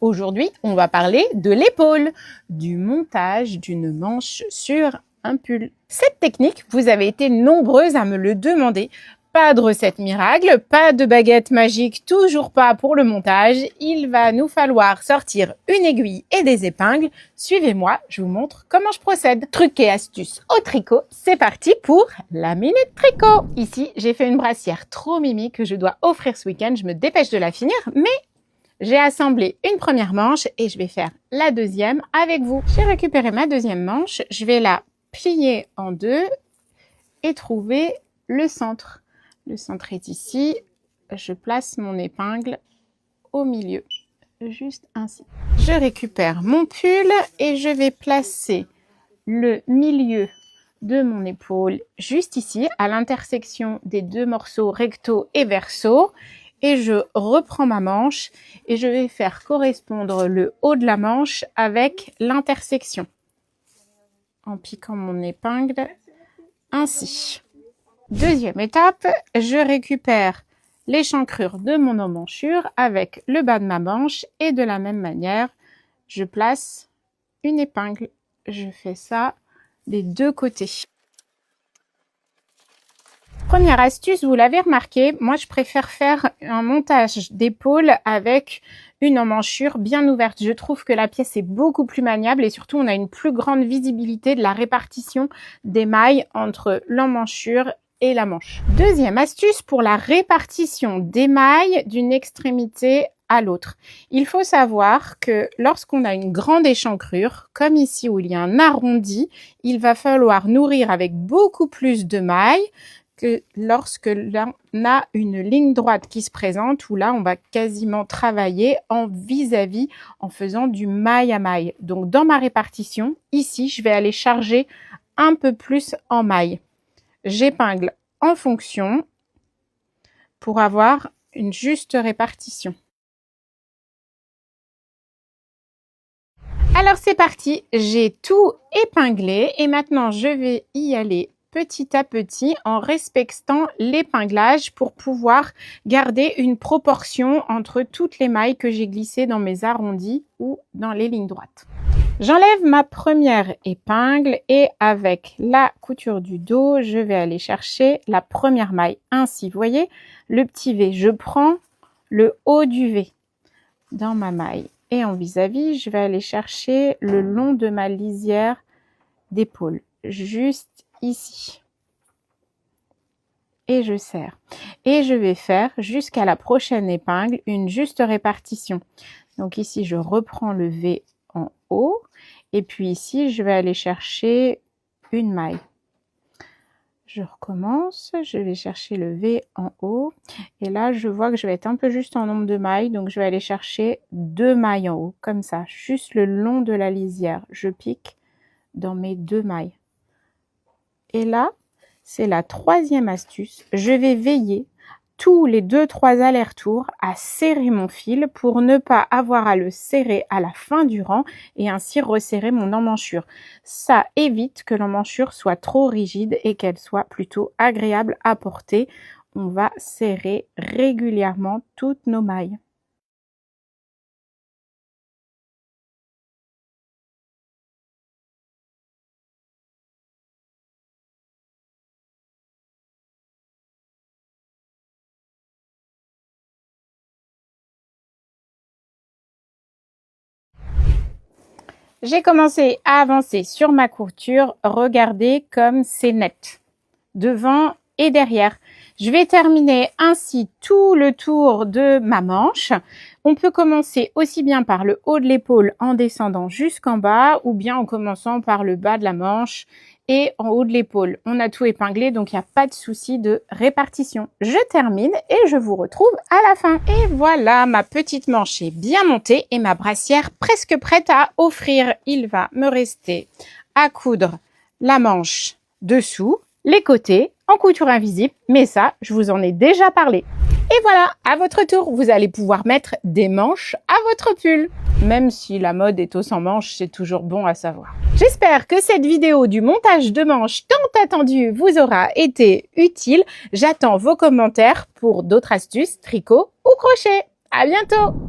Aujourd'hui, on va parler de l'épaule, du montage d'une manche sur un pull. Cette technique, vous avez été nombreuses à me le demander. Pas de recette miracle, pas de baguette magique, toujours pas pour le montage. Il va nous falloir sortir une aiguille et des épingles. Suivez-moi, je vous montre comment je procède. Trucs et astuces au tricot, c'est parti pour la minute tricot. Ici, j'ai fait une brassière trop mimi que je dois offrir ce week-end. Je me dépêche de la finir, mais j'ai assemblé une première manche et je vais faire la deuxième avec vous. J'ai récupéré ma deuxième manche, je vais la plier en deux et trouver le centre. Le centre est ici, je place mon épingle au milieu, juste ainsi. Je récupère mon pull et je vais placer le milieu de mon épaule juste ici, à l'intersection des deux morceaux recto et verso. Et je reprends ma manche et je vais faire correspondre le haut de la manche avec l'intersection en piquant mon épingle ainsi. Deuxième étape, je récupère l'échancrure de mon emmanchure avec le bas de ma manche et de la même manière, je place une épingle. Je fais ça des deux côtés. Première astuce, vous l'avez remarqué, moi je préfère faire un montage d'épaule avec une emmanchure bien ouverte. Je trouve que la pièce est beaucoup plus maniable et surtout on a une plus grande visibilité de la répartition des mailles entre l'emmanchure et la manche. Deuxième astuce pour la répartition des mailles d'une extrémité à l'autre. Il faut savoir que lorsqu'on a une grande échancrure, comme ici où il y a un arrondi, il va falloir nourrir avec beaucoup plus de mailles que lorsque l'on a une ligne droite qui se présente, où là, on va quasiment travailler en vis-à-vis, en faisant du maille à maille. Donc, dans ma répartition, ici, je vais aller charger un peu plus en maille. J'épingle en fonction pour avoir une juste répartition. Alors, c'est parti, j'ai tout épinglé et maintenant, je vais y aller petit à petit en respectant l'épinglage pour pouvoir garder une proportion entre toutes les mailles que j'ai glissées dans mes arrondis ou dans les lignes droites. J'enlève ma première épingle et avec la couture du dos, je vais aller chercher la première maille. Ainsi, vous voyez, le petit V, je prends le haut du V dans ma maille. Et en vis-à-vis, je vais aller chercher le long de ma lisière d'épaule, juste ici. Et je serre. Et je vais faire jusqu'à la prochaine épingle une juste répartition. Donc ici, je reprends le V en haut. Et puis ici, je vais aller chercher une maille. Je recommence, je vais chercher le V en haut. Et là, je vois que je vais être un peu juste en nombre de mailles. Donc, je vais aller chercher 2 mailles en haut, comme ça, juste le long de la lisière. Je pique dans mes 2 mailles. Et là, c'est la troisième astuce. Je vais veiller tous les 2-3 allers-retours à serrer mon fil pour ne pas avoir à le serrer à la fin du rang et ainsi resserrer mon emmanchure. Ça évite que l'emmanchure soit trop rigide et qu'elle soit plutôt agréable à porter. On va serrer régulièrement toutes nos mailles. J'ai commencé à avancer sur ma couture. Regardez comme c'est net, devant et derrière. Je vais terminer ainsi tout le tour de ma manche. On peut commencer aussi bien par le haut de l'épaule en descendant jusqu'en bas ou bien en commençant par le bas de la manche et en haut de l'épaule. On a tout épinglé, donc il n'y a pas de souci de répartition. Je termine et je vous retrouve à la fin. Et voilà, ma petite manche est bien montée et ma brassière presque prête à offrir. Il va me rester à coudre la manche dessous, les côtés en couture invisible, mais ça, je vous en ai déjà parlé. Et voilà, à votre tour, vous allez pouvoir mettre des manches à votre pull. Même si la mode est au sans manches, c'est toujours bon à savoir. J'espère que cette vidéo du montage de manches tant attendue vous aura été utile. J'attends vos commentaires pour d'autres astuces, tricot ou crochet. À bientôt!